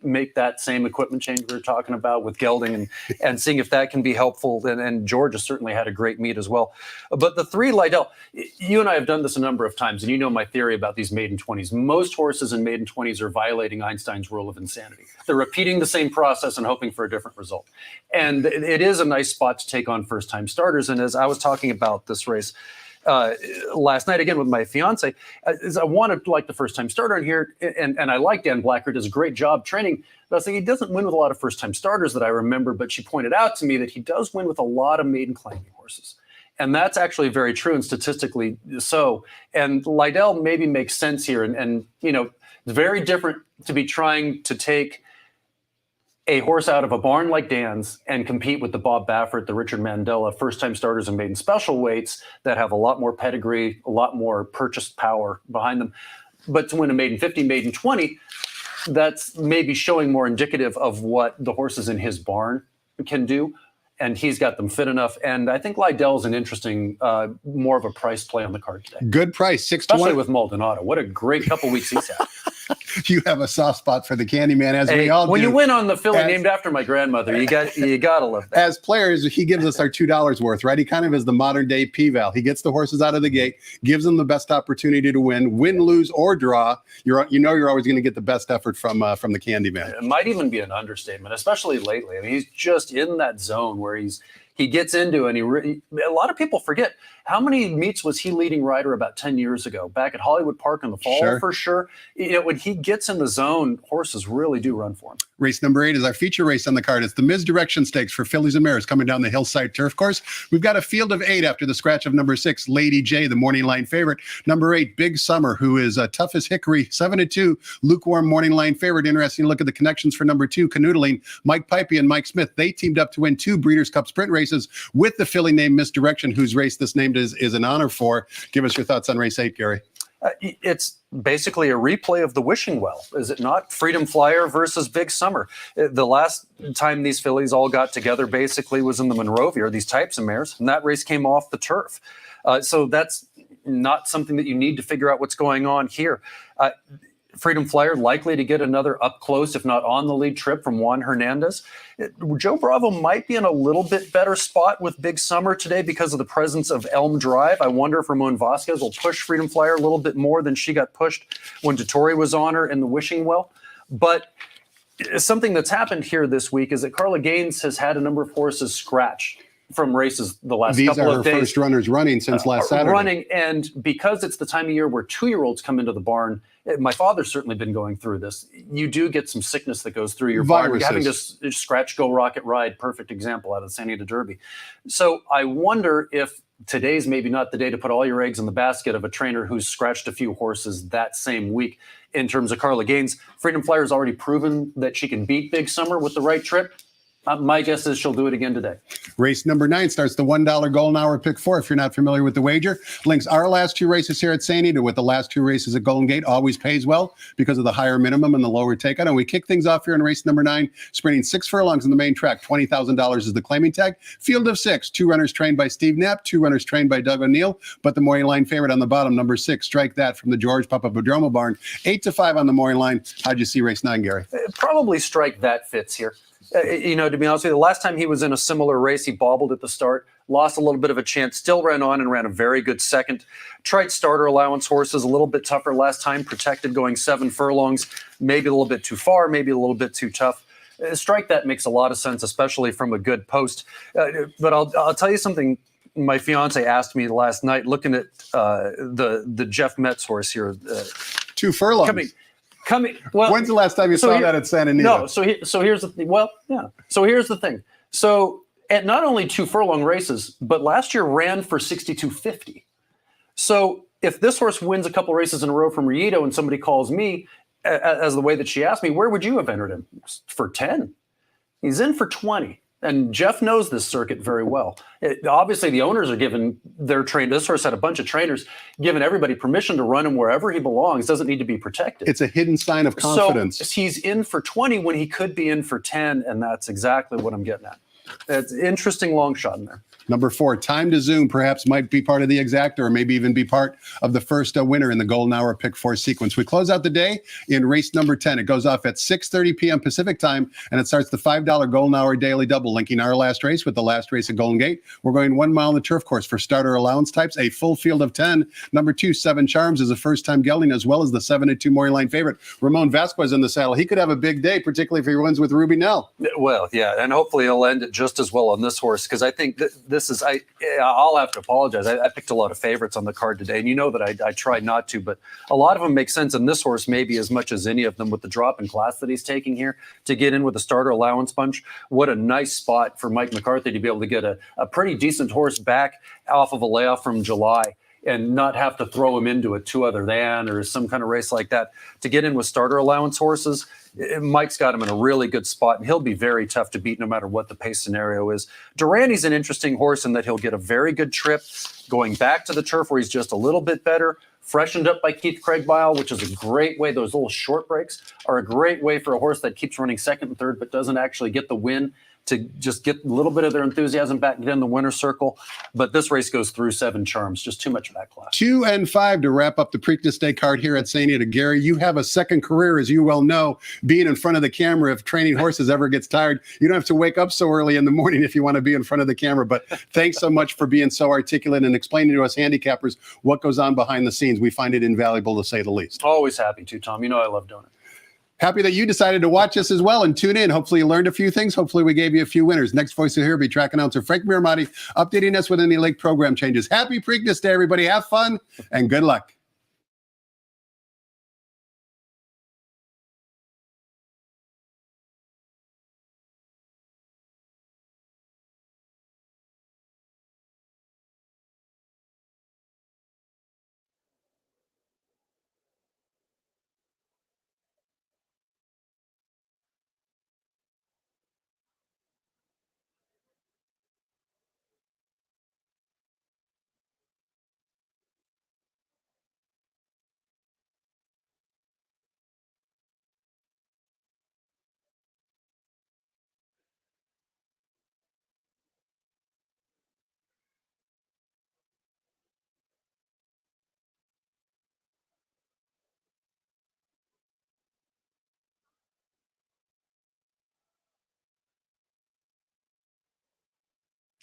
make that same equipment change we were talking about with gelding and seeing if that can be helpful. And Georgia certainly had a great meet as well. But the 3, Liddell, you and I have done this a number of times, and you know my theory about these maiden 20s. Most horses in maiden 20s are violating Einstein's rule of insanity. They're repeating the same process and hoping for a different result. And it is a nice spot to take on first-time starters. And as I was talking about this race last night, again, with my fiance, I wanted to like the first-time starter in here, and I like Dan Blacker, does a great job training. But I was thinking he doesn't win with a lot of first-time starters that I remember, but she pointed out to me that he does win with a lot of maiden claiming horses. And that's actually very true and statistically so. And Liddell maybe makes sense here. And it's very different to be trying to take a horse out of a barn like Dan's and compete with the Bob Baffert, the Richard Mandella, first-time starters and maiden special weights that have a lot more pedigree, a lot more purchased power behind them. But to win a maiden 50, maiden 20, that's maybe showing more indicative of what the horses in his barn can do. And he's got them fit enough. And I think Liddell's an interesting, more of a price play on the card today. Good price, 6 to 1. Especially with Maldonado. What a great couple weeks he's had. You have a soft spot for the Candyman, as we all do. When you win on the filly named after my grandmother, you got to love that. As players, he gives us our $2 worth, right? He kind of is the modern day P-Val. He gets the horses out of the gate, gives them the best opportunity to win, lose, or draw. You're always going to get the best effort from the Candyman. It might even be an understatement, especially lately. I mean, he's just in that zone where he gets into, and a lot of people forget how many meets was he leading rider about 10 years ago back at Hollywood Park in the fall. For sure. When he gets in the zone, horses really do run for him. Race number 8 is our feature race on the card. It's the Misdirection Stakes for fillies and mares coming down the Hillside Turf Course. We've got a field of 8 after the scratch of number 6, Lady J, the morning line favorite. Number 8, Big Summer, who is tough as hickory, 7-2, lukewarm morning line favorite. Interesting to look at the connections for number 2, Canoodling. Mike Pipey and Mike Smith, they teamed up to win 2 Breeders' Cup sprint races with the filly named Misdirection, whose race this named is an honor for. Give us your thoughts on race 8, Gary. It's basically a replay of the Wishing Well, is it not? Freedom Flyer versus Big Summer. The last time these fillies all got together basically was in the Monrovia, these types of mares, and that race came off the turf. So that's not something that you need to figure out what's going on here. Freedom Flyer likely to get another up close, if not on the lead trip from Juan Hernandez. Joe Bravo might be in a little bit better spot with Big Summer today because of the presence of Elm Drive. I wonder if Ramon Vasquez will push Freedom Flyer a little bit more than she got pushed when Dettori was on her in the Wishing Well. But something that's happened here this week is that Carla Gaines has had a number of horses scratch from races the last couple of days. These are her first runners running since last Saturday. Running, and because it's the time of year where 2-year-olds come into the barn, my father's certainly been going through this. You do get some sickness that goes through your barn. You're having to scratch, go, rocket, ride. Perfect example out of the San Diego Derby. So I wonder if today's maybe not the day to put all your eggs in the basket of a trainer who's scratched a few horses that same week. In terms of Carla Gaines, Freedom Flyer has already proven that she can beat Big Summer with the right trip. My guess is she'll do it again today. Race number 9 starts the $1 Golden Hour Pick 4. If you're not familiar with the wager, links our last 2 races here at St. Anita with the last 2 races at Golden Gate. Always pays well because of the higher minimum and the lower takeout. And we kick things off here in race number 9, sprinting 6 furlongs in the main track. $20,000 is the claiming tag. Field of 6, 2 runners trained by Steve Knapp, 2 runners trained by Doug O'Neill. But the morning line favorite on the bottom, number 6, Strike That from the George Papadromo barn. 8-5 on the morning line. How'd you see race 9, Gary? Probably Strike That fits here. To be honest with you, the last time he was in a similar race, he bobbled at the start, lost a little bit of a chance, still ran on and ran a very good second. Tried starter allowance horses, a little bit tougher last time, protected going 7 furlongs, maybe a little bit too far, maybe a little bit too tough. Strike That makes a lot of sense, especially from a good post. But I'll tell you something. My fiance asked me last night, looking at the Jeff Metz horse here. 2 furlongs. Well, when's the last time you saw that at Santa Anita? No, so here's the thing. Well, yeah. So here's the thing. So at not only 2 furlong races, but last year ran for 62.50. So if this horse wins a couple races in a row from Rieto and somebody calls me as the way that she asked me, where would you have entered him? For 10. He's in for 20. And Jeff knows this circuit very well. Obviously, the owners are given their train. This horse had a bunch of trainers giving everybody permission to run him wherever he belongs. Doesn't need to be protected. It's a hidden sign of confidence. So he's in for 20 when he could be in for 10, and that's exactly what I'm getting at. It's an interesting long shot in there. Number 4, Time to Zoom, perhaps might be part of the exacta or maybe even be part of the first winner in the Golden Hour Pick 4 sequence. We close out the day in race number 10. It goes off at 6:30 p.m. Pacific time, and it starts the $5 Golden Hour Daily Double, linking our last race with the last race at Golden Gate. We're going 1 mile on the turf course for starter allowance types, a full field of 10. Number 2, 7 Charms, is a first-time gelding, as well as the 7-2 morning line favorite. Ramon Vasquez in the saddle. He could have a big day, particularly if he wins with Ruby Nell. Well, yeah, and hopefully he'll end it just as well on this horse, because I think this is I'll have to apologize. I picked a lot of favorites on the card today, and you know that I tried not to, but a lot of them make sense. And this horse, maybe as much as any of them, with the drop in class that he's taking here to get in with a starter allowance bunch. What a nice spot for Mike McCarthy to be able to get a pretty decent horse back off of a layoff from July and not have to throw him into a 2 other than or some kind of race like that. To get in with starter allowance horses, Mike's got him in a really good spot, and he'll be very tough to beat no matter what the pace scenario is. Durani's an interesting horse in that he'll get a very good trip going back to the turf where he's just a little bit better, freshened up by Keith Craigbile, which is a great way. Those little short breaks are a great way for a horse that keeps running second and third but doesn't actually get the win to just get a little bit of their enthusiasm back in the winner's circle. But this race goes through 7 Charms, just too much of that class. 2 and 5 to wrap up the Preakness Day card here at St. Anita. Gary, you have a second career, as you well know, being in front of the camera. If training horses ever gets tired, you don't have to wake up so early in the morning if you want to be in front of the camera. But thanks so much for being so articulate and explaining to us handicappers what goes on behind the scenes. We find it invaluable, to say the least. Always happy to, Tom. You know I love doing it. Happy that you decided to watch us as well and tune in. Hopefully you learned a few things. Hopefully we gave you a few winners. Next voice you'll hear will be track announcer Frank Miramati, updating us with any late program changes. Happy Preakness Day, everybody. Have fun and good luck.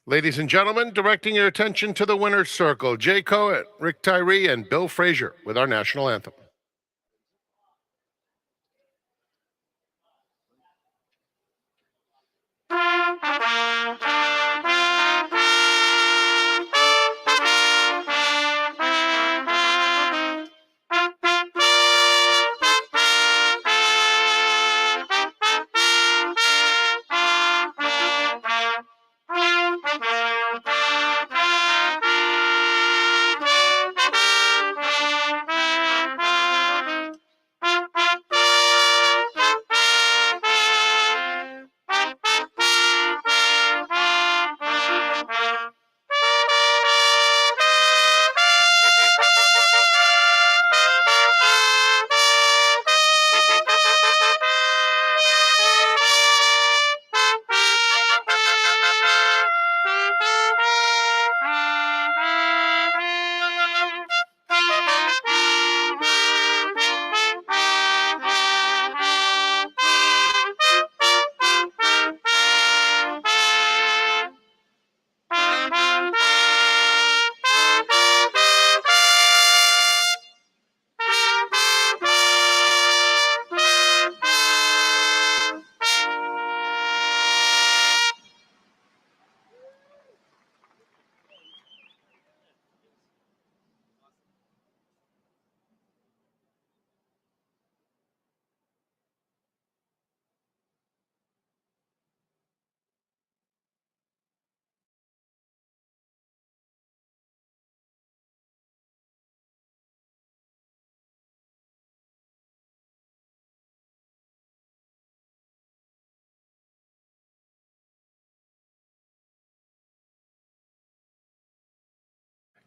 Ladies and gentlemen, directing your attention to the winner's circle, Jay Cohen, Rick Tyree, and Bill Frazier with our national anthem.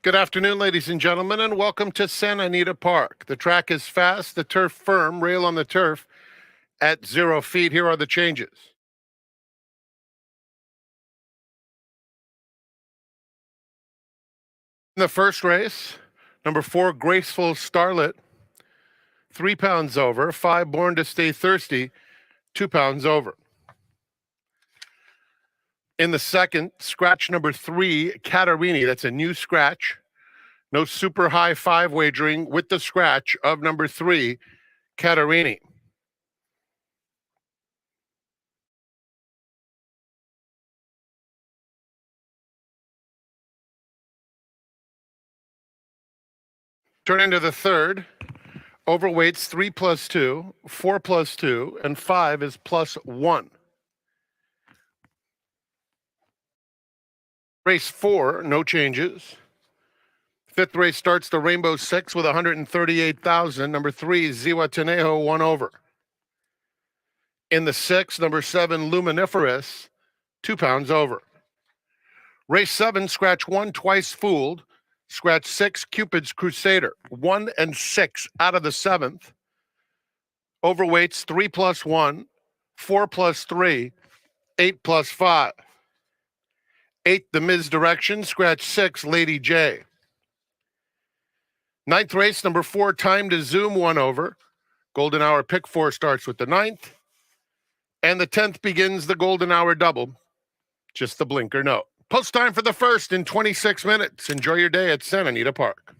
Good afternoon, ladies and gentlemen, and welcome to Santa Anita Park. The track is fast, the turf firm, rail on the turf at 0 feet. Here are the changes. In the first race, number 4, Graceful Starlet, 3 pounds over. 5, Born to Stay Thirsty, 2 pounds over. In the second, scratch number 3, Catarini, that's a new scratch. No super high 5 wagering with the scratch of number 3, Catarini. Turn into the third. Overweights 3 plus 2, 4 plus 2, and 5 is plus 1. Race 4, no changes. Fifth race starts the Rainbow 6 with 138,000. Number 3, Zihuatanejo, 1 over. In the 6th, number 7, Luminiferous, 2 pounds over. Race 7, scratch 1, Twice Fooled. Scratch 6, Cupid's Crusader, 1 and 6 out of the 7th. Overweights 3 plus 1, 4 plus 3, 8 plus 5. 8, The Misdirection, scratch 6, Lady J. 9th race, number 4, Time to Zoom, 1 over. Golden Hour pick 4 starts with the 9th. And the 10th begins the Golden Hour double. Just the blinker note. Post time for the first in 26 minutes. Enjoy your day at Santa Anita Park.